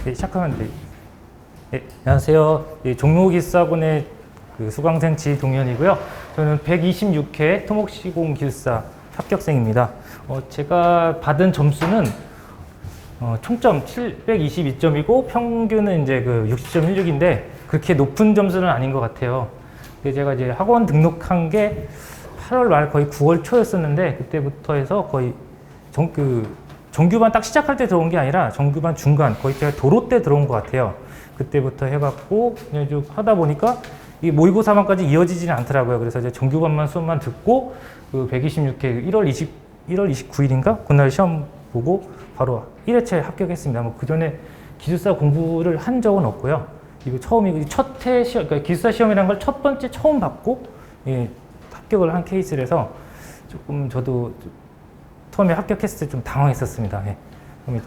네, 시작하면 돼. 네, 안녕하세요. 네, 종로기술학원의 수강생 지동현이고요. 저는 126회 토목시공기술사 합격생입니다. 제가 받은 점수는 총점 722점이고 평균은 이제 60.16인데 그렇게 높은 점수는 아닌 것 같아요. 제가 이제 학원 등록한 게 8월 말 거의 9월 초였었는데 그때부터 해서 거의 정규반 딱 시작할 때 들어온 게 아니라 정규반 중간 거의 제가 도로 때 들어온 것 같아요. 그때부터 해갖고 그냥 쭉 하다 보니까 이 모의고사만까지 이어지지는 않더라고요. 그래서 이제 정규반만 수업만 듣고 126회 1월 29일인가 그날 시험 보고 바로 1회차에 합격했습니다. 뭐 그 전에 기술사 공부를 한 적은 없고요. 이거 처음이고 첫해 시험, 그러니까 기술사 시험이라는 걸 첫 번째 처음 받고 합격을 한 케이스라서 조금 저도 처음에 합격했을 때 좀 당황했었습니다.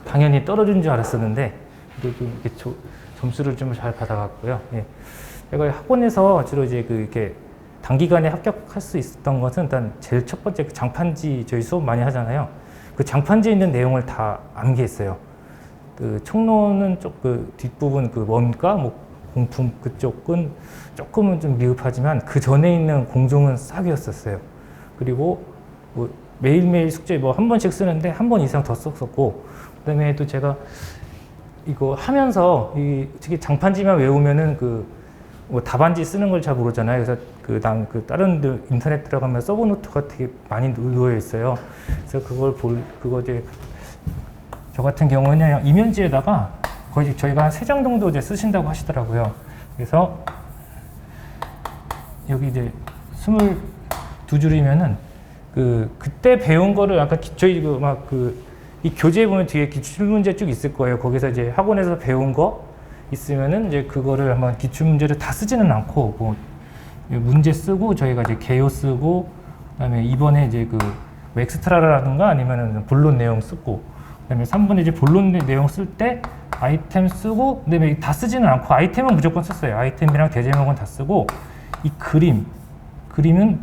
당연히 떨어진 줄 알았었는데 좀 이렇게 점수를 좀 잘 받아갔고요. 제가 학원에서 주로 이제 이렇게 단기간에 합격할 수 있었던 것은 일단 제일 첫 번째 장판지 저희 수업 많이 하잖아요. 그 장판지에 있는 내용을 다 암기했어요. 총론은 뒷부분 원가, 공품 그쪽은 조금은 좀 미흡하지만 그 전에 있는 공종은 싹 외웠었어요. 그리고 매일매일 숙제 한 번씩 쓰는데 한 번 이상 더 썼었고, 그다음에 또 제가 이거 하면서 특히 장판지만 외우면은 답안지 쓰는 걸 잘 모르잖아요. 그래서 다른 인터넷 들어가면 서브노트가 되게 많이 놓여 있어요. 그래서 그거 이제 저 같은 경우는 그냥 이면지에다가 거의 저희가 한 3장 정도 이제 쓰신다고 하시더라고요. 그래서 여기 이제 22줄이면은 그때 배운 거를 아까 저희 이 교재에 보면 뒤에 기출문제 쭉 있을 거예요. 거기서 이제 학원에서 배운 거 있으면은 이제 그거를 한번 기출문제를 다 쓰지는 않고 문제 쓰고 저희가 이제 개요 쓰고 그다음에 이번에 이제 엑스트라라든가 아니면은 본론 내용 쓰고 그다음에 3번에 이제 본론 내용 쓸 때 아이템 쓰고 그다음에 다 쓰지는 않고 아이템은 무조건 썼어요. 아이템이랑 대제목은 다 쓰고 이 그림은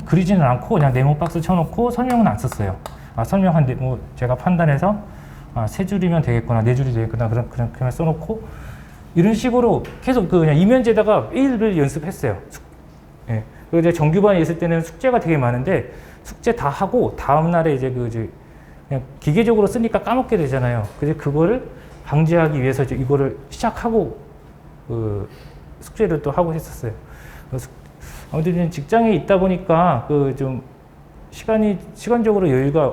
그리지는 않고 그냥 네모 박스 쳐놓고 설명은 안 썼어요. 설명한데 제가 판단해서 3줄이면 되겠구나, 4줄이 되겠구나 그냥 써놓고 이런 식으로 계속 그냥 이면지에다가 매일매일 연습했어요. 그리고 이제 정규반에 있을 때는 숙제가 되게 많은데 숙제 다 하고 다음 날에 이제 그냥 기계적으로 쓰니까 까먹게 되잖아요. 그래서 그거를 방지하기 위해서 이제 이거를 시작하고 숙제를 또 하고 했었어요. 아무튼 직장에 있다 보니까 좀 시간적으로 여유가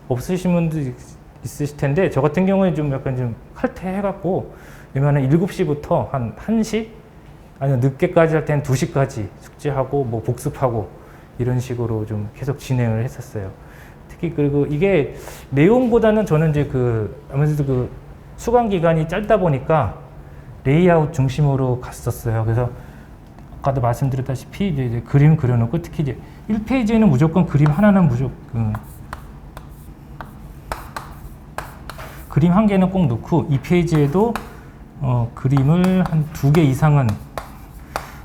없으신 분도 있으실 텐데 저 같은 경우에 좀 약간 좀 칼퇴해갖고 왜냐면 7시부터 한 1시 아니면 늦게까지 할 때는 2시까지 숙제하고 복습하고 이런 식으로 좀 계속 진행을 했었어요. 특히 그리고 이게 내용보다는 저는 이제 아무래도 수강 기간이 짧다 보니까 레이아웃 중심으로 갔었어요. 그래서 아까도 말씀드렸다시피 이제 그림 그려놓고 특히 이제 1페이지에는 무조건 그림 하나는 그림 1개는 꼭 넣고 2페이지에도 그림을 한 2개 이상은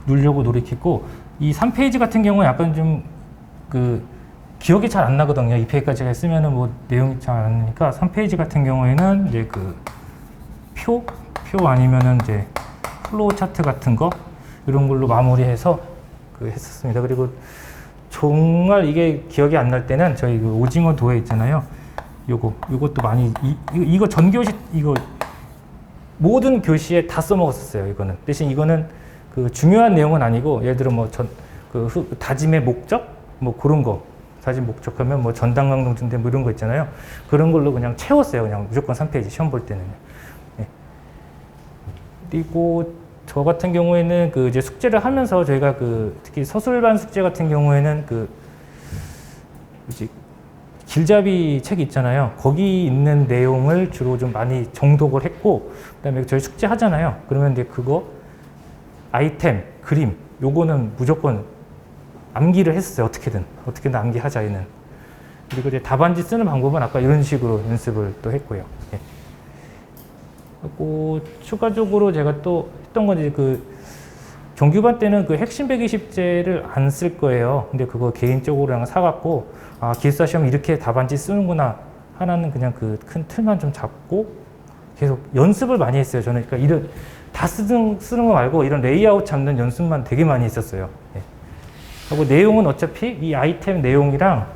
넣으려고 노력했고 이 3페이지 같은 경우는 약간 좀 기억이 잘 안 나거든요. 2페이지까지 쓰면은 내용이 잘 안 나니까 3페이지 같은 경우에는 이제 표 아니면은 이제 플로우 차트 같은 거 이런 걸로 마무리해서 했었습니다. 그리고 정말 이게 기억이 안 날 때는 저희 오징어 도에 있잖아요. 요것도 많이 이거 전교시 이거 모든 교시에 다 써먹었었어요. 이거는 대신 이거는 중요한 내용은 아니고 예를 들어 다짐의 목적 그런 거 다짐 목적하면 전당강동중대 이런 거 있잖아요. 그런 걸로 그냥 채웠어요. 그냥 무조건 3페이지 시험 볼 때는. 그리고 저 같은 경우에는 이제 숙제를 하면서 저희가 특히 서술반 숙제 같은 경우에는 길잡이 책 있잖아요. 거기 있는 내용을 주로 좀 많이 정독을 했고, 그다음에 저희 숙제 하잖아요. 그러면 이제 그거 아이템, 그림 요거는 무조건 암기를 했었어요. 어떻게든 암기하자 얘는. 그리고 이제 답안지 쓰는 방법은 아까 이런 식으로 연습을 또 했고요. 그리고 추가적으로 제가 또 했던 건 이제 정규반 때는 핵심 120제를 안 쓸 거예요. 근데 그거 개인적으로 그냥 사갖고 기술사 시험 이렇게 답안지 쓰는구나 하나는 그냥 큰 틀만 좀 잡고 계속 연습을 많이 했어요. 저는 그러니까 이런 다 쓰는 거 말고 이런 레이아웃 잡는 연습만 되게 많이 했었어요. 예. 하고 내용은 어차피 이 아이템 내용이랑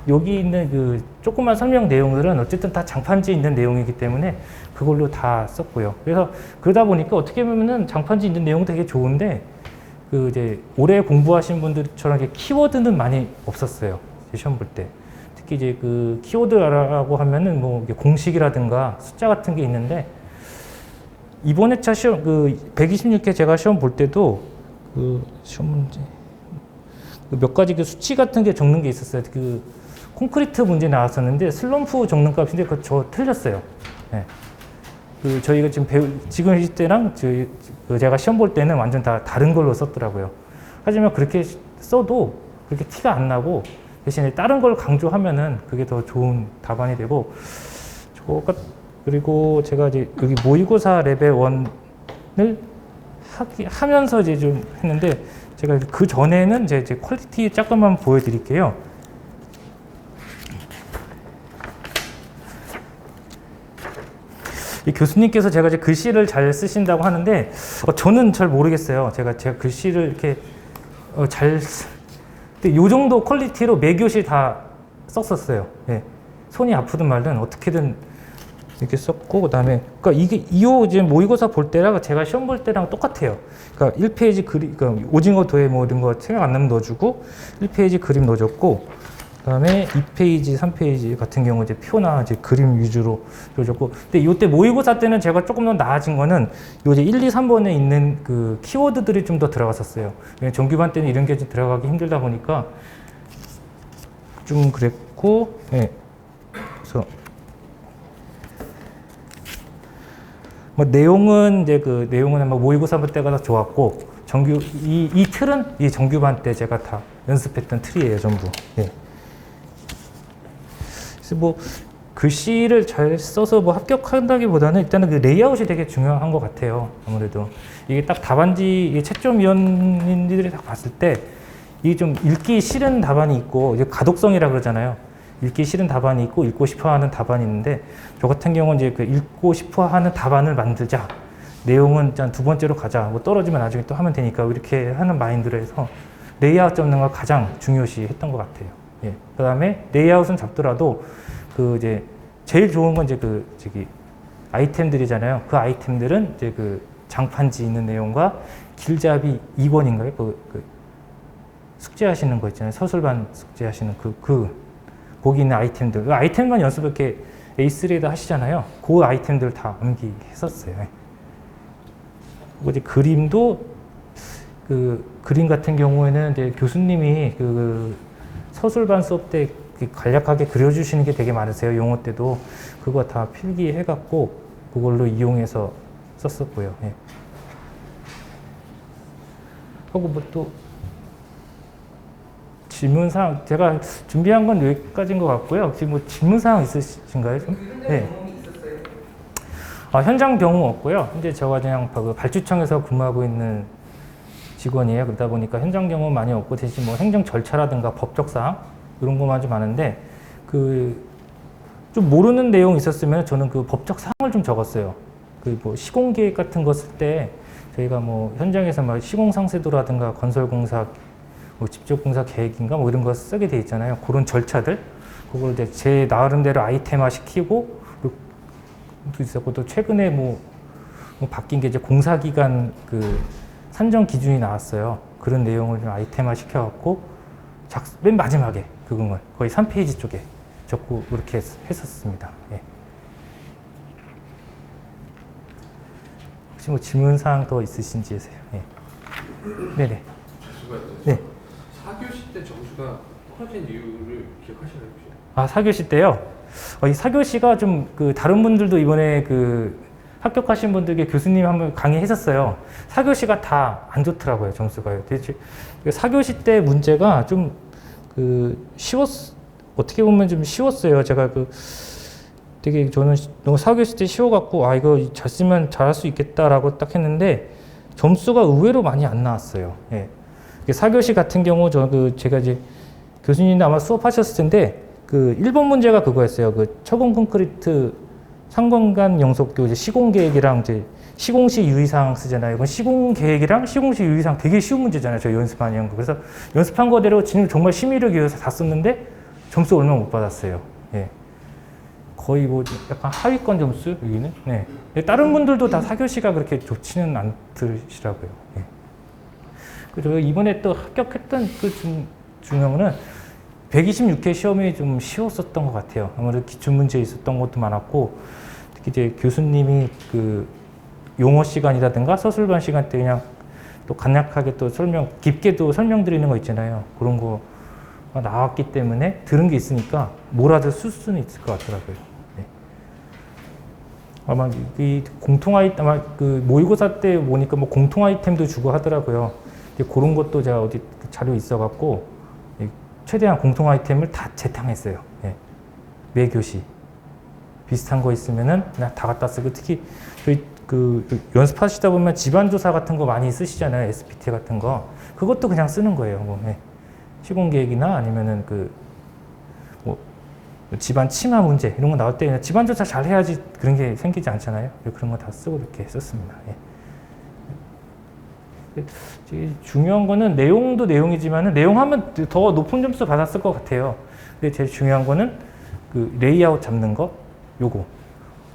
여기 있는 그 조그만 설명 내용들은 어쨌든 다 장판지에 있는 내용이기 때문에 그걸로 다 썼고요. 그래서 그러다 보니까 어떻게 보면은 장판지 있는 내용 되게 좋은데 그 이제 오래 공부하신 분들처럼 이렇게 키워드는 많이 없었어요. 시험 볼 때. 특히 이제 그 키워드라고 하면은 뭐 공식이라든가 숫자 같은 게 있는데 이번 회차 시험 그 126회 제가 시험 볼 때도 그 시험 문제 몇 가지 그 수치 같은 게 적는 게 있었어요. 그 콘크리트 문제 나왔었는데 슬럼프 적는 값인데 그거 저 틀렸어요. 네. 그 저희가 지금 이 때랑 제가 시험 볼 때는 완전 다 다른 걸로 썼더라고요. 하지만 그렇게 써도 그렇게 티가 안 나고 대신에 다른 걸 강조하면은 그게 더 좋은 답안이 되고 그리고 제가 이제 여기 모의고사 레벨 1을 하면서 이제 좀 했는데 제가 그 전에는 이제 퀄리티 잠깐만 보여드릴게요. 이 교수님께서 제가 이제 글씨를 잘 쓰신다고 하는데 저는 잘 모르겠어요. 제가 글씨를 이렇게 근데 요 정도 퀄리티로 매교시 다 썼었어요. 예. 손이 아프든 말든 어떻게든 이렇게 썼고 그다음에 그러니까 이게 이제 모의고사 볼 때랑 제가 시험 볼 때랑 똑같아요. 그러니까 1페이지 그림 그러니까 오징어 도에 뭐 이런 거 생각 안 나면 넣어주고 1페이지 그림 넣어줬고 그다음에 2페이지, 3페이지 같은 경우 이제 표나 이제 그림 위주로 넣어줬고 근데 이때 모의고사 때는 제가 조금 더 나아진 거는 요 이제 1, 2, 3번에 있는 그 키워드들이 좀 더 들어갔었어요. 정규반 때는 이런 게 좀 들어가기 힘들다 보니까 좀 그랬고 예. 그래서 뭐 내용은 이제 그 내용은 아마 모의고사 때가 더 좋았고 이 틀은 이 정규반 때 제가 다 연습했던 틀이에요 전부. 예. 그래서 뭐 글씨를 잘 써서 뭐 합격한다기보다는 일단은 그 레이아웃이 되게 중요한 것 같아요. 아무래도 이게 딱 답안지 채점위원님들이 딱 봤을 때 이게 좀 읽기 싫은 답안이 있고 이제 가독성이라 그러잖아요. 읽기 싫은 답안이 있고 읽고 싶어하는 답안이 있는데 저 같은 경우는 이제 그 읽고 싶어하는 답안을 만들자. 내용은 일단 두 번째로 가자. 뭐 떨어지면 나중에 또 하면 되니까 이렇게 하는 마인드로 해서 레이아웃 잡는 걸 가장 중요시 했던 것 같아요. 예. 그다음에 레이아웃은 잡더라도 그 이제 제일 좋은 건 이제 그 아이템들이잖아요. 그 아이템들은 이제 그 장판지 있는 내용과 길잡이 2권인가요? 그 숙제하시는 거 있잖아요. 서술반 숙제하시는 거기 있는 아이템들. 그 아이템만 연습 이렇게 A3에다 하시잖아요. 그 아이템들 다 암기했었어요. 그리고 이제 그림도 그 그림 같은 경우에는 이제 교수님이 그 서술반 수업 때 간략하게 그려주시는 게 되게 많으세요. 용어 때도 그거 다 필기해갖고 그걸로 이용해서 썼었고요. 예. 하고 뭐 또 질문사항 제가 준비한 건 여기까지인 것 같고요. 지금 뭐 질문사항 있으신가요? 좀? 네. 현장 경우 없고요. 현재 제가 그냥 발주청에서 근무하고 있는 직원이에요. 그러다 보니까 현장 경우 많이 없고 대신 뭐 행정 절차라든가 법적 사항 이런 것만 좀 아는데 좀 모르는 내용 있었으면 저는 그 법적 사항을 좀 적었어요. 그 뭐 시공 계획 같은 거 쓸 때 저희가 뭐 현장에서 막 시공 상세도라든가 건설 공사 뭐 직접 공사 계획인가 뭐 이런 거 쓰게 돼 있잖아요. 그런 절차들 그걸 이제 제 나름대로 아이템화 시키고 또 있었고 또 최근에 뭐 바뀐 게 이제 공사 기간 그 산정 기준이 나왔어요. 그런 내용을 좀 아이템화 시켜갖고 맨 마지막에 그걸 거의 3페이지 쪽에 적고 그렇게 했었습니다. 예. 혹시 뭐 질문 사항 더 있으신지 해서요. 예. 네네. 네. 4교시 때 점수가 떨어진 이유를 기억하시나요 혹시? 4교시 때요. 이 4교시가 좀 그 다른 분들도 이번에 그 합격하신 분들께 교수님 한번 강의했었어요. 4교시가 다 안 좋더라고요, 점수가요. 대체 4교시 때 문제가 좀 어떻게 보면 좀 쉬웠어요. 제가 되게 저는 너무 4교시 때 쉬워갖고 이거 잘 쓰면 잘할 수 있겠다라고 딱 했는데 점수가 의외로 많이 안 나왔어요. 예. 4교시 같은 경우 제가 이제 교수님도 아마 수업하셨을 텐데 1번 문제가 그거였어요. 철근 콘크리트 상관관 영속교 이제 시공계획이랑 이제 시공시 유의사항 쓰잖아요. 이건 시공계획이랑 시공시 유의사항 되게 쉬운 문제잖아요. 저희 연습한 거. 그래서 연습한 거대로 지금 정말 심의를 기울여서 다 썼는데 점수 얼마 못 받았어요. 예. 거의 뭐 약간 하위권 점수 여기는. 네. 다른 분들도 다 4교시가 그렇게 좋지는 않더라고요. 예. 그리고 이번에 또 합격했던 그 중요한 거는 126회 시험이 좀 쉬웠었던 것 같아요. 아무래도 기출문제 있었던 것도 많았고, 특히 이제 교수님이 그 용어 시간이라든가 서술반 시간 때 그냥 또 간략하게 또 깊게도 설명드리는 거 있잖아요. 그런 거가 나왔기 때문에 들은 게 있으니까 뭐라도 쓸 수는 있을 것 같더라고요. 네. 아마 이 공통 아이템, 아마 그 모의고사 때 보니까 뭐 공통 아이템도 주고 하더라고요. 그런 것도 제가 어디 자료 있어갖고 최대한 공통 아이템을 다 재탕했어요. 예. 매 교시 비슷한 거 있으면은 그냥 다 갖다 쓰고, 특히 저희 그 연습하시다 보면 집안조사 같은 거 많이 쓰시잖아요. SPT 같은 거 그것도 그냥 쓰는 거예요. 뭐, 예. 시공계획이나 아니면은 그 뭐 집안 치마 문제 이런 거 나올 때 그냥 집안조사 잘 해야지 그런 게 생기지 않잖아요. 그런 거 다 쓰고 이렇게 썼습니다. 예. 중요한 거는 내용도 내용이지만 내용하면 더 높은 점수 받았을 것 같아요. 근데 제일 중요한 거는 그 레이아웃 잡는 거, 요거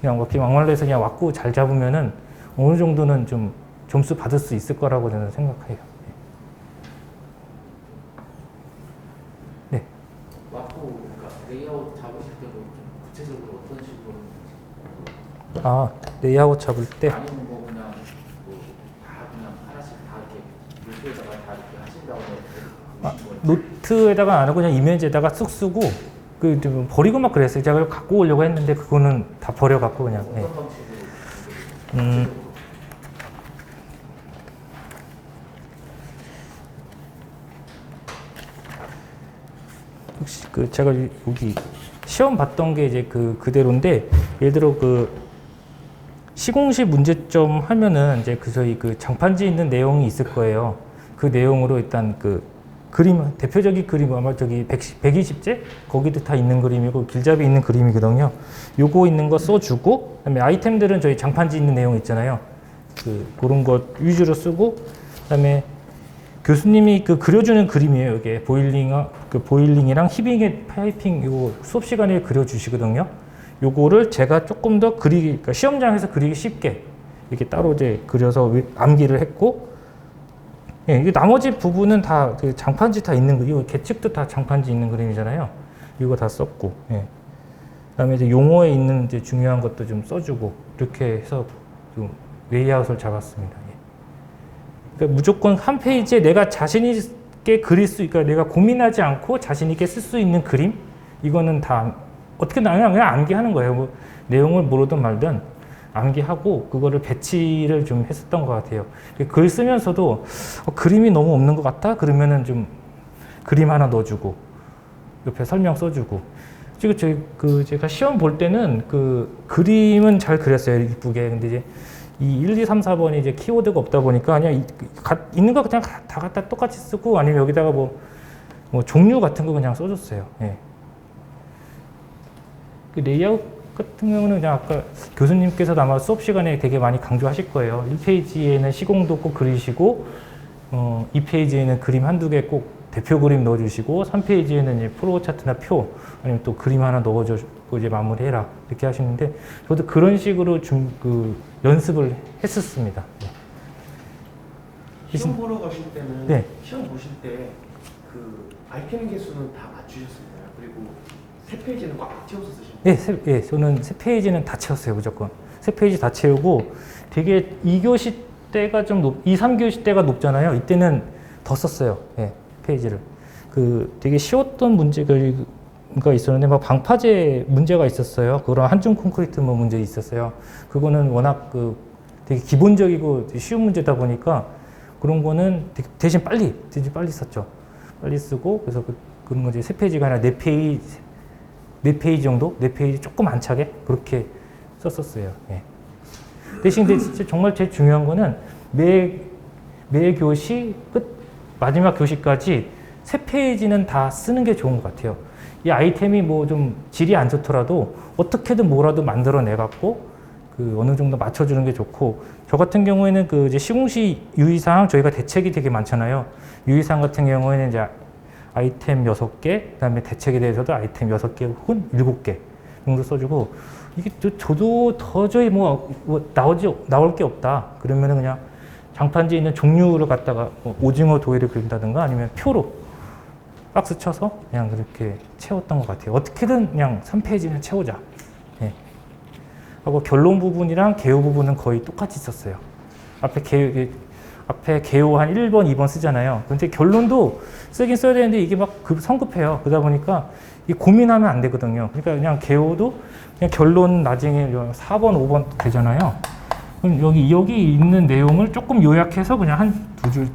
그냥 이렇게 막말로해서 그냥 왁구 잘 잡으면은 어느 정도는 좀 점수 받을 수 있을 거라고 저는 생각해요. 네. 왁구, 그러니까 레이아웃 잡으실 때도 좀 구체적으로 어떤 식으로? 아, 레이아웃 잡을 때. 아니면 뭐 그냥 다 그냥 하나씩 다 이렇게 노트에다가 다 이렇게 하신 다음에 노트에다가 안 하고 그냥 이미지에다가 쑥 쓰고 그 좀 버리고 막 그랬어요. 제가 그걸 갖고 오려고 했는데 그거는 다 버려갖고 그냥. 어떤 예. 방식으로? 혹시 그 제가 여기 시험 봤던 게 이제 그대로인데, 예를 들어 그 시공시 문제점 하면은 이제 저희 그 장판지 있는 내용이 있을 거예요. 그 내용으로 일단 그 그림, 대표적인 그림 아마 저기 120제 거기도 다 있는 그림이고 길잡이 있는 그림이거든요. 요거 있는 거 써주고, 그다음에 아이템들은 저희 장판지 있는 내용 있잖아요. 그런 것 위주로 쓰고, 그다음에 교수님이 그려주는 그림이에요. 이게 보일링이랑 히빙의 파이핑 이거 수업 시간에 그려주시거든요. 요거를 제가 조금 더 그러니까 시험장에서 그리기 쉽게 이렇게 따로 이제 그려서 암기를 했고, 예, 이 나머지 부분은 다 그 장판지 다 있는 거, 이거 계측도 다 장판지 있는 그림이잖아요. 이거 다 썼고, 예. 그다음에 이제 용어에 있는 이제 중요한 것도 좀 써주고 이렇게 해서 좀 레이아웃을 잡았습니다. 예. 그러니까 무조건 한 페이지에 내가 자신 있게 그릴 수, 그러니까 내가 고민하지 않고 자신 있게 쓸 수 있는 그림, 이거는 다 어떻게 그냥 암기하는 거예요. 뭐 내용을 모르든 말든 암기하고 그거를 배치를 좀 했었던 것 같아요. 글 쓰면서도 그림이 너무 없는 것 같다? 그러면은 좀 그림 하나 넣어주고 옆에 설명 써주고. 지금 제가 시험 볼 때는 그 그림은 잘 그렸어요. 이쁘게. 근데 이제 이 1, 2, 3, 4번이 이제 키워드가 없다 보니까 그냥 있는 거 그냥 다 갖다 똑같이 쓰고, 아니면 여기다가 뭐 종류 같은 거 그냥 써줬어요. 예. 그 레이아웃 같은 경우는 그냥 아까 교수님께서도 아마 수업 시간에 되게 많이 강조하실 거예요. 1페이지에는 시공도 꼭 그리시고, 2페이지에는 그림 한두 개 꼭 대표 그림 넣어주시고, 3페이지에는 이제 프로 차트나 표, 아니면 또 그림 하나 넣어주고 이제 마무리해라. 이렇게 하시는데, 저도 그런 식으로 연습을 했었습니다. 시험 보러 가실 때는, 네. 시험 보실 때 그 아이템 개수는 다 맞추셨었나요? 그리고 세 페이지는 꽉 채워서 쓰시나요? 예, 저는 세 페이지는 다 채웠어요, 무조건. 세 페이지 다 채우고, 되게 2교시 때가 좀 2, 3교시 때가 높잖아요. 이때는 더 썼어요, 예, 페이지를. 되게 쉬웠던 문제가 있었는데, 막 방파제 문제가 있었어요. 그런 한중 콘크리트 뭐 문제 있었어요. 그거는 워낙 되게 기본적이고 쉬운 문제다 보니까 그런 거는 대신 빨리 썼죠. 빨리 쓰고, 그래서 그런 거 이제 세 페이지가 아니라 네 페이지 정도? 4페이지 조금 안 차게? 그렇게 썼었어요. 예. 대신 근데 진짜 정말 제일 중요한 거는 매 교시 마지막 교시까지 3페이지는 다 쓰는 게 좋은 것 같아요. 이 아이템이 뭐 좀 질이 안 좋더라도 어떻게든 뭐라도 만들어내 갖고 그 어느 정도 맞춰주는 게 좋고, 저 같은 경우에는 그 이제 시공시 유의사항 저희가 대책이 되게 많잖아요. 유의사항 같은 경우에는 이제 아이템 6개, 그다음에 대책에 대해서도 아이템 6개 혹은 7개 정도 써주고, 이게 저도 도저히 뭐 나올 게 없다 그러면은 그냥 장판지에 있는 종류를 갖다가 뭐 오징어 도예를 그린다든가 아니면 표로 박스 쳐서 그냥 그렇게 채웠던 것 같아요. 어떻게든 그냥 3페이지는 채우자. 예. 하고 결론 부분이랑 개요 부분은 거의 똑같이 썼어요. 앞에 개요 한 1번, 2번 쓰잖아요. 근데 결론도 쓰긴 써야 되는데 이게 막 성급해요. 그러다 보니까 이 고민하면 안 되거든요. 그러니까 그냥 개요도 그냥 결론 나중에 4번, 5번 되잖아요. 그럼 여기 있는 내용을 조금 요약해서 그냥 한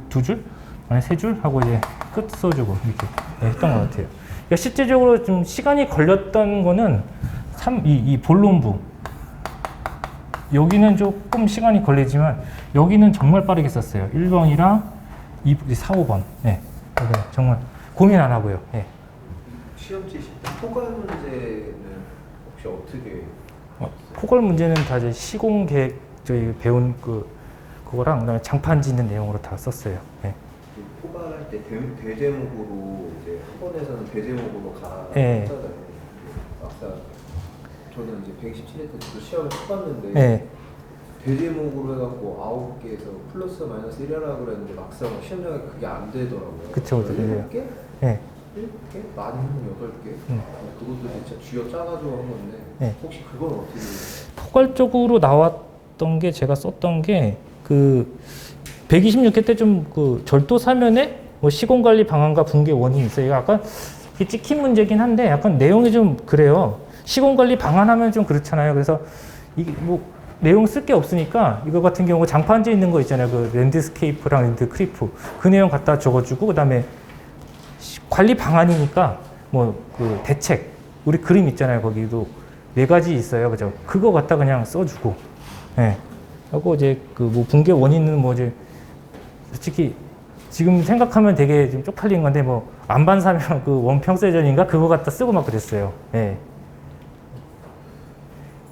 두 줄, 아니 3줄 하고 이제 끝 써주고 이렇게 했던 것 같아요. 그러니까 실제적으로 좀 시간이 걸렸던 거는 이 본론부. 여기는 조금 시간이 걸리지만 여기는 정말 빠르게 썼어요. 1번이랑 4, 5번. 네. 정말 고민 안 하고요. 네. 시험 치실 때 포괄 문제는 혹시 어떻게? 포괄 문제는 다 이제 시공 계획 저희 배운 그거랑 그다음에 장판지 있는 내용으로 다 썼어요. 네. 포괄할 때 대제목으로 이제 학원에서는 대제목으로 네. 가잖아요. 막상 저는 이제 127회 때 저도 시험을 쳐봤는데 네. 대제목으로 해갖고 9개에서 플러스 마이너스 1하라고 그랬는데 막상 시험장에 그게 안 되더라고요. 그쵸, 그쵸. 7개? 네. 7개? 많이 하면 8개? 그것도 진짜 쥐어 짜가지고 한 건데 네. 혹시 그건 어떻게 포괄적으로 나왔던 게 제가 썼던 게 그 126회 때 좀 그 절도 사면에 뭐 시공관리 방안과 붕괴 원인이 있어요. 이거 약간 이게 찍힌 문제긴 한데 약간 내용이 좀 그래요. 시공관리 방안하면 좀 그렇잖아요. 그래서 이게 뭐 내용 쓸 게 없으니까 이거 같은 경우 장판지에 있는 거 있잖아요. 그 랜드스케이프랑 랜드크리프 그 내용 갖다 적어주고 그다음에 관리 방안이니까 뭐 그 대책 우리 그림 있잖아요. 거기도 4가지 있어요. 그죠? 그거 갖다 그냥 써주고, 예. 하고 이제 그 뭐 붕괴 원인은 뭐 이제 솔직히 지금 생각하면 되게 좀 쪽팔린 건데 뭐 안반사면 그 원평세전인가 그거 갖다 쓰고 막 그랬어요. 예.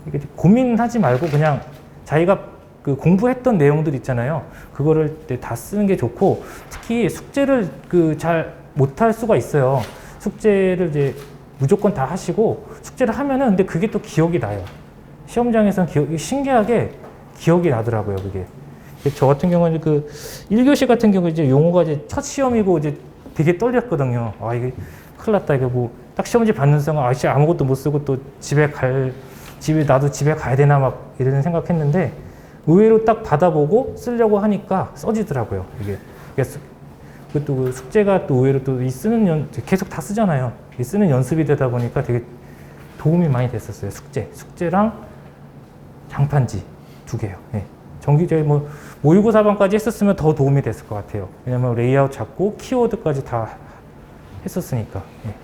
이게 고민하지 말고 그냥 자기가 그 공부했던 내용들 있잖아요. 그거를 다 쓰는 게 좋고, 특히 숙제를 그 잘 못할 수가 있어요. 숙제를 이제 무조건 다 하시고 숙제를 하면은 근데 그게 또 기억이 나요. 시험장에서는 신기하게 기억이 나더라고요. 그게. 저 같은 경우는 그 1교시 같은 경우 이제 용어가 이제 첫 시험이고 이제 되게 떨렸거든요. 아, 이게 큰일 났다. 이게 뭐 딱 시험지 받는 순간 아, 진짜 아무것도 못 쓰고 또 나도 집에 가야 되나 막 이런 생각했는데 의외로 딱 받아보고 쓰려고 하니까 써지더라고요. 이게. 그것도 그 숙제가 또 의외로 또 계속 다 쓰잖아요. 이 쓰는 연습이 되다 보니까 되게 도움이 많이 됐었어요. 숙제랑 장판지 2개요. 예. 정기적인 뭐 모의고사 반까지 했었으면 더 도움이 됐을 것 같아요. 왜냐면 레이아웃 잡고 키워드까지 다 했었으니까. 예.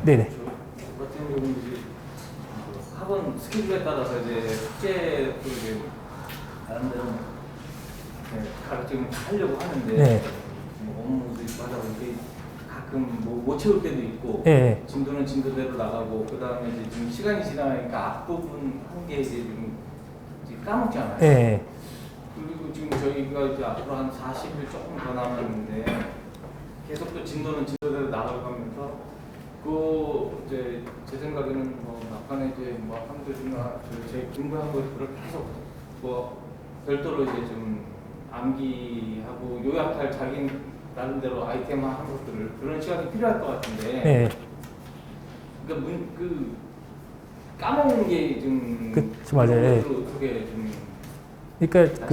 네네. 저 같은 경우는 이제 학원 스케줄에 따라서 이제 숙제도 이제 나름대로 가르치면 하려고 하는데 네. 뭐 업무도 있고 하다 보니까 가끔 뭐 못 채울 때도 있고 네. 진도는 진도대로 나가고 그 다음에 이제 지금 시간이 지나니까 앞부분 한 게 이제 좀 이제 까먹잖아요. 네. 그리고 지금 저희가 이제 앞으로 한 40일 조금 더 남았는데 계속 또 진도는 진도대로 나가면서 그 이제 제 생각에는 뭐 막판에 이제 뭐 학생들이나 제 공부한 것들을 계속 뭐 별도로 이제 좀 암기하고 요약할 자기 나름대로 아이템화 한 것들을 그런 시간이 필요할 것 같은데. 네. 그러니까 까먹는 게 좀. 그쵸, 맞아요. 예. 그게 좀. 그러니까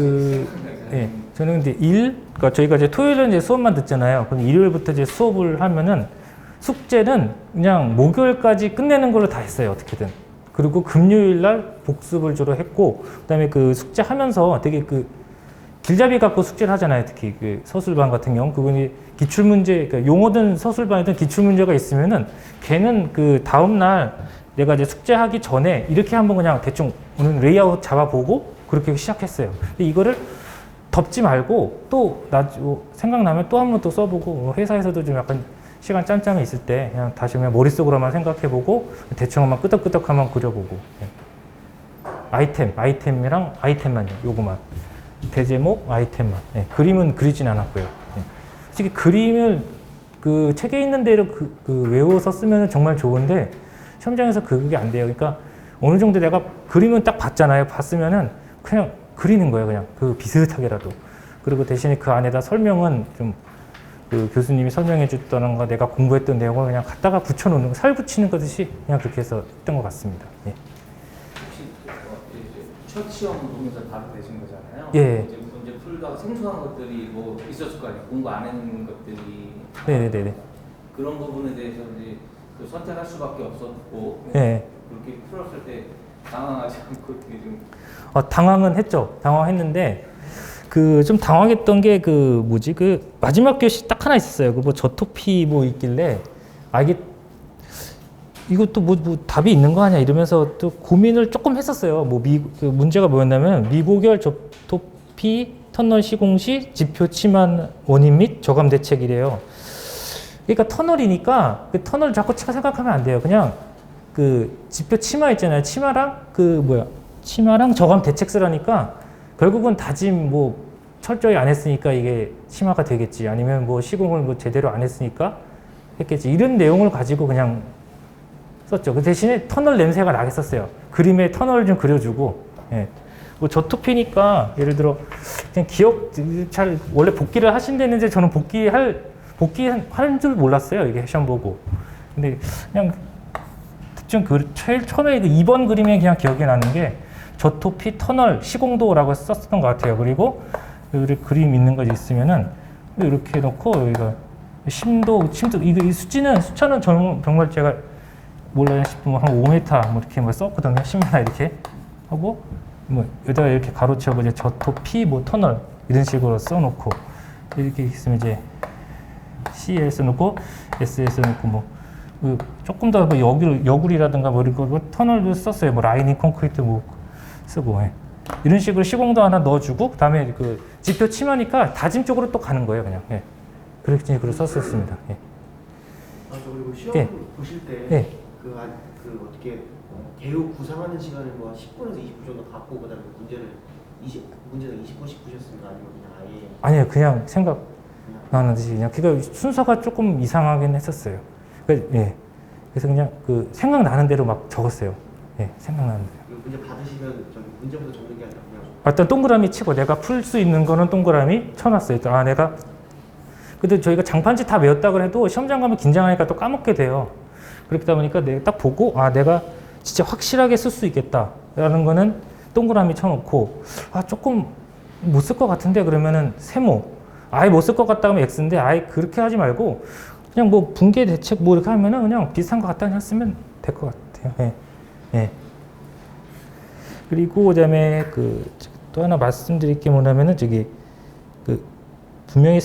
예. 저는 근데 그러니까 저희가 이제 토요일은 이제 수업만 듣잖아요. 그럼 일요일부터 이제 수업을 하면은 숙제는 그냥 목요일까지 끝내는 걸로 다 했어요. 어떻게든. 그리고 금요일 날 복습을 주로 했고, 그다음에 그 숙제 하면서 되게 그 길잡이 갖고 숙제를 하잖아요. 특히 그 서술반 같은 경우 그분이 기출문제, 그러니까 용어든 서술반이든 기출문제가 있으면은 걔는 그 다음 날 내가 이제 숙제하기 전에 이렇게 한번 그냥 대충 오늘 레이아웃 잡아보고 그렇게 시작했어요. 근데 이거를 덮지 말고 또 생각나면 또 한 번 또 써보고 회사에서도 좀 약간 시간 짬짬이 있을 때 그냥 다시 그냥 머릿속으로만 생각해보고 대충 한번 끄덕끄덕 한번 그려보고 아이템이랑 아이템만요. 요거만 대제목 아이템만 그림은 그리진 않았고요. 솔직히 그림을 그 책에 있는 대로 외워서 쓰면 정말 좋은데 시험장에서 그게 안 돼요. 그러니까 어느 정도 내가 그림은 딱 봤잖아요. 봤으면은 그냥 그리는 거예요. 그냥 그 비슷하게라도. 그리고 대신에 그 안에다 설명은 좀 그 교수님이 설명해 줬다는 거 내가 공부했던 내용을 그냥 갖다가 붙여놓는 거, 살 붙이는 거듯이 그냥 그렇게 해서 했던 것 같습니다. 예. 혹시 이제 첫 시험 보면서 바로 되신 거잖아요. 예. 이제 문제 풀다가 생소한 것들이 뭐 있었을 거 아니에요. 공부 안 했는 것들이. 네네네. 그런 부분에 대해서 이제 그 선택할 수밖에 없었고 예. 그렇게 풀었을 때 당황하지 않고 어떻게 좀 당황은 했죠. 당황했는데 그 좀 당황했던 게 그 뭐지 그 마지막 교시 딱 하나 있었어요. 그 뭐 저토피 뭐 있길래 이게 이것도 뭐 답이 있는 거 아니야 이러면서 또 고민을 조금 했었어요. 그 문제가 뭐였냐면 미고결 저토피 터널 시공 시 지표 침한 원인 및 저감 대책이래요. 그러니까 터널이니까 그 터널 자꾸 생각하면 안 돼요. 그냥 그 지표 치마 있잖아요. 치마랑 저감 대책 쓰라니까 결국은 다짐 철저히 안 했으니까 이게 치마가 되겠지. 아니면 시공을 제대로 안 했으니까 했겠지. 이런 내용을 가지고 그냥 썼죠. 그 대신에 터널 냄새가 나게 썼어요. 그림에 터널 좀 그려주고. 예. 저토피니까 예를 들어 그냥 원래 복기를 하신다는데 저는 복기할 줄 몰랐어요. 이게 시험 보고. 근데 그냥 특정 제일 처음에 2번 그림에 그냥 기억이 나는 게 저토피 터널 시공도라고 썼던 것 같아요. 그리고 여기 그림 있는 거 있으면은 이렇게 놓고 여기가 심도 이 숫자는 정말 제가 몰라요 싶으면 한 5m 이렇게 썼거든요. 10m 이렇게 하고 여기다가 이렇게 가로치고 이제 저토피 터널 이런 식으로 써놓고 이렇게 있으면 이제 CL 써놓고 SL 써놓고 조금 더 여굴이라든가 이런 거 터널도 썼어요. 라이닝 콘크리트 쓰고 이런 식으로 시공도 하나 넣어주고 그다음에 그 지표 치마니까 다짐 쪽으로 또 가는 거예요. 그냥 그렇게 식으로 썼었습니다. 그리고 시험 예. 보실 때 예. 어떻게 개요 구상하는 시간을 10분에서 20분 정도 갖고 그다음에 문제는 20분씩 푸셨습니까? 아니면 그냥 아예 아니요, 그냥 생각나는 듯이 그러니까 순서가 조금 이상하긴 했었어요. 그래서 그냥 생각나는 대로 막 적었어요. 생각나는 대로. 문제 받으시면 문제부터 적는 게 아니라 그냥 일단 동그라미 치고 내가 풀 수 있는 거는 동그라미 쳐놨어요. 근데 저희가 장판지 다 외웠다고 해도 시험장 가면 긴장하니까 또 까먹게 돼요. 그렇다 보니까 내가 딱 보고 내가 진짜 확실하게 쓸 수 있겠다라는 거는 동그라미 쳐놓고 조금 못 쓸 것 같은데 그러면은 세모 아예 못 쓸 것 같다 하면 X인데 아예 그렇게 하지 말고 그냥 붕괴 대책 이렇게 하면은 그냥 비슷한 것 같다 그냥 쓰면 될 것 같아요. 그리고 그다음에 또 하나 말씀드릴 게 뭐냐면은 분명히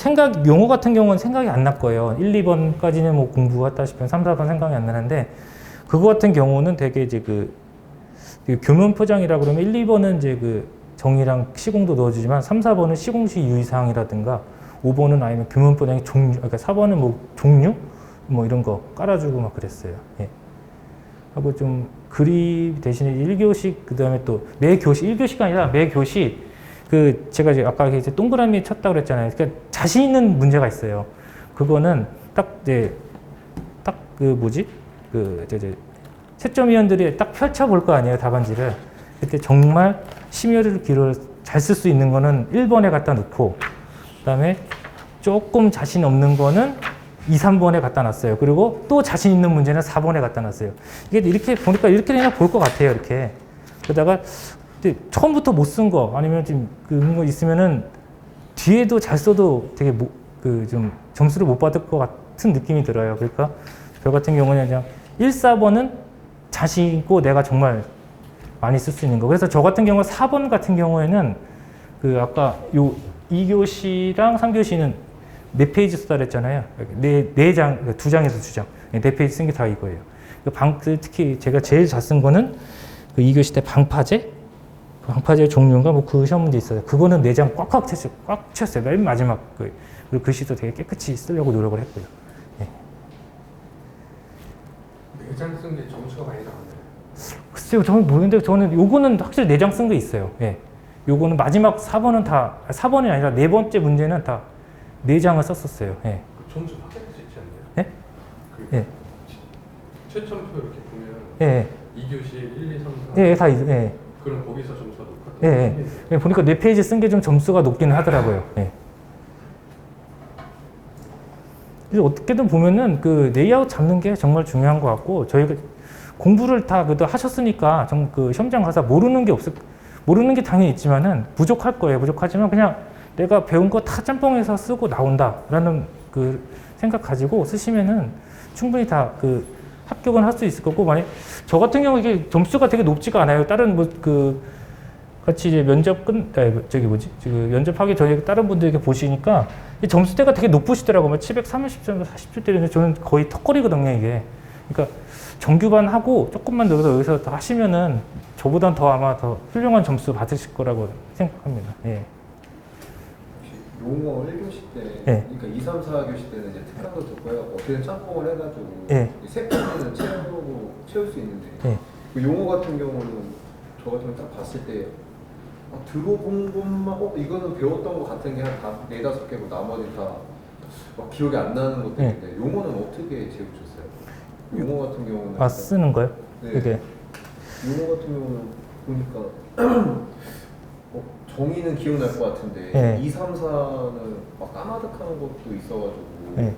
용어 같은 경우는 생각이 안 날 거예요. 1, 2번까지는 공부했다시피 3, 4번 생각이 안 나는데 그거 같은 경우는 되게 이제 교면 포장이라 그러면 1, 2번은 이제 정의랑 시공도 넣어주지만 3, 4번은 시공시 유의사항이라든가 5번은 아니면 교면 포장의 종류, 그러니까 4번은 종류 이런 거 깔아주고 막 그랬어요. 하고 좀 그림 대신에 1교시 그다음에 또 매 교시 1교시가 아니라 매 교시 제가 이제 아까 이제 동그라미 쳤다 그랬잖아요. 그러니까 자신 있는 문제가 있어요. 그거는 채점위원들이 딱 펼쳐볼 거 아니에요, 답안지를. 그때 정말 심혈을 기울여 잘 쓸 수 있는 거는 1번에 갖다 놓고 그다음에 조금 자신 없는 거는 2, 3번에 갖다 놨어요. 그리고 또 자신 있는 문제는 4번에 갖다 놨어요. 이게 이렇게 보니까 이렇게 그냥 볼 것 같아요. 이렇게. 그러다가 처음부터 못 쓴 거 아니면 좀 그런 거 있으면은 뒤에도 잘 써도 되게 좀 점수를 못 받을 것 같은 느낌이 들어요. 그러니까 저 같은 경우는 그냥 1, 4번은 자신 있고 내가 정말 많이 쓸 수 있는 거. 그래서 저 같은 경우 4번 같은 경우에는 아까 2교시랑 3교시는 4페이지 쓰다 그랬잖아요. 4장, 2장에서 2장. 4페이지 쓴 게 다 이거예요. 특히 제가 제일 잘 쓴 거는 2교시 때 방파제, 방파제 종류인가 뭐 그 시험 문제 있어요. 그거는 4장 꽉 찼어요. 맨 마지막 그리고 글씨도 되게 깨끗이 쓰려고 노력을 했고요. 내장 쓴 게 점수가 많이 나왔네요. 글쎄요, 저는 모르겠는데 저는 요거는 확실히 4장 쓴 게 있어요. 예. 요거는 마지막 4번은 다 4번이 아니라 4번째 문제는 다 4장을 썼었어요. 예. 그 점수 확인할 수 있지 않나요? 예? 그 예. 최첨표 이렇게 보면 예. 2교시 1, 2, 3, 4 예, 다 예. 그럼 거기서 점수가 높았던 예, 예. 예, 보니까 4페이지 쓴 게 좀 점수가 높기는 하더라고요. 예. 그래서 어떻게든 보면은 그 레이아웃 잡는 게 정말 중요한 것 같고 저희가 공부를 다 그래도 하셨으니까 그 시험장 가서 모르는 게 당연히 있지만은 부족할 거예요. 부족하지만 그냥 내가 배운 거 다 짬뽕해서 쓰고 나온다라는 그 생각 가지고 쓰시면은 충분히 다 그 합격은 할 수 있을 거고 만약 저 같은 경우 이게 점수가 되게 높지가 않아요. 다른 뭐 그 같이 이제 면접하기 전에 다른 분들에게 보시니까 이 점수대가 되게 높으시더라고요. 뭐 730점, 40점 때리는데 저는 거의 턱걸이거든요, 이게. 그러니까 정규반 하고 조금만 더 여기서 더 하시면은 저보단 더 아마 더 훌륭한 점수 받으실 거라고 생각합니다. 예. 혹시 용어 1교시 때, 예. 그러니까 2, 3, 4교시 때는 이제 특강도 듣고 해갖고 어떻게든 짬뽕을 해가지고 예. 세 번째는 채울 수 있는데 예. 그 용어 같은 경우는 저 같은 경우 딱 봤을 때 들어본 것만 이거는 배웠던 것 같은 게 한 4-5개고 나머지 다 막 기억이 안 나는 것들인데 용어는 어떻게 재우셨어요? 용어 같은 경우는 쓰는 거요? 네. 이게. 용어 같은 경우는 보니까 정의는 기억날 것 같은데 네. 2, 3, 4는 막 까마득한 것도 있어가지고 예.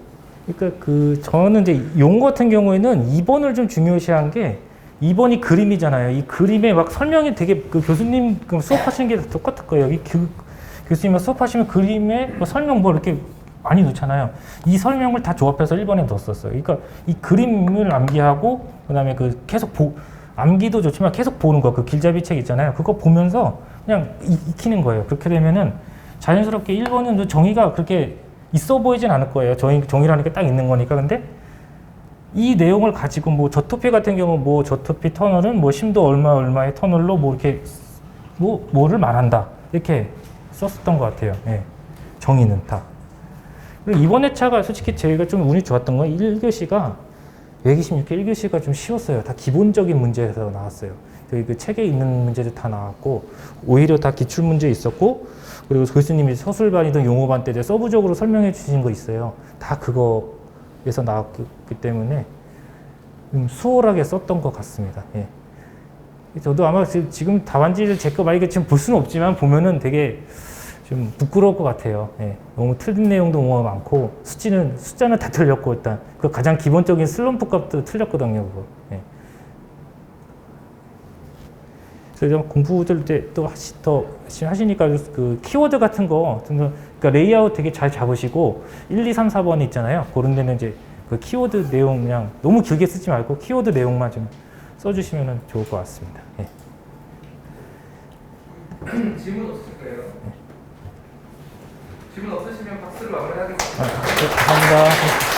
그러니까 저는 이제 용어 같은 경우에는 2번을 좀 중요시한 게 2번이 그림이잖아요. 이 그림에 막 설명이 되게 그 교수님 수업하시는 게 똑같을 거예요. 이 교수님 수업하시면 그림에 뭐 설명 뭐 이렇게 많이 넣잖아요. 이 설명을 다 조합해서 1번에 넣었었어요. 그러니까 이 그림을 암기하고 그다음에 계속 암기도 좋지만 계속 보는 거, 그 길잡이 책 있잖아요. 그거 보면서 그냥 익히는 거예요. 그렇게 되면은 자연스럽게 1번은 정의가 그렇게 있어 보이진 않을 거예요. 정의라는 게 딱 있는 거니까. 근데 이 내용을 가지고 뭐 저토피 같은 경우 뭐 저토피 터널은 뭐 심도 얼마의 터널로 뭐 이렇게 뭐를 말한다. 이렇게 썼었던 것 같아요. 예. 정의는 다. 그리고 이번 회차가 솔직히 저희가 좀 운이 좋았던 건 1교시가 126회 1교시가 좀 쉬웠어요. 다 기본적인 문제에서 나왔어요. 그 책에 있는 문제도 다 나왔고 오히려 다 기출 문제 있었고 그리고 교수님이 서술반이든 용어반 때 서브적으로 설명해 주신 거 있어요. 다 그거에서 나왔기 때문에 수월하게 썼던 것 같습니다. 예. 저도 아마 지금 답안지를 제 거 만약에 지금 볼 수는 없지만 보면은 되게 좀 부끄러울 것 같아요. 예. 너무 틀린 내용도 너무 많고 숫자는 다 틀렸고 일단 그 가장 기본적인 슬럼프 값도 틀렸거든요. 그거. 예. 그래서 공부들 또 더 열심히 하시니까 그 키워드 같은 거, 그러니까 레이아웃 되게 잘 잡으시고 1, 2, 3, 4번 있잖아요. 그런 데는 이제 그 키워드 내용 그냥 너무 길게 쓰지 말고 키워드 내용만 좀 써주시면 좋을 것 같습니다. 예. 질문 없을까요? 질문 없으시면 박수를 마무리하겠습니다. 감사합니다.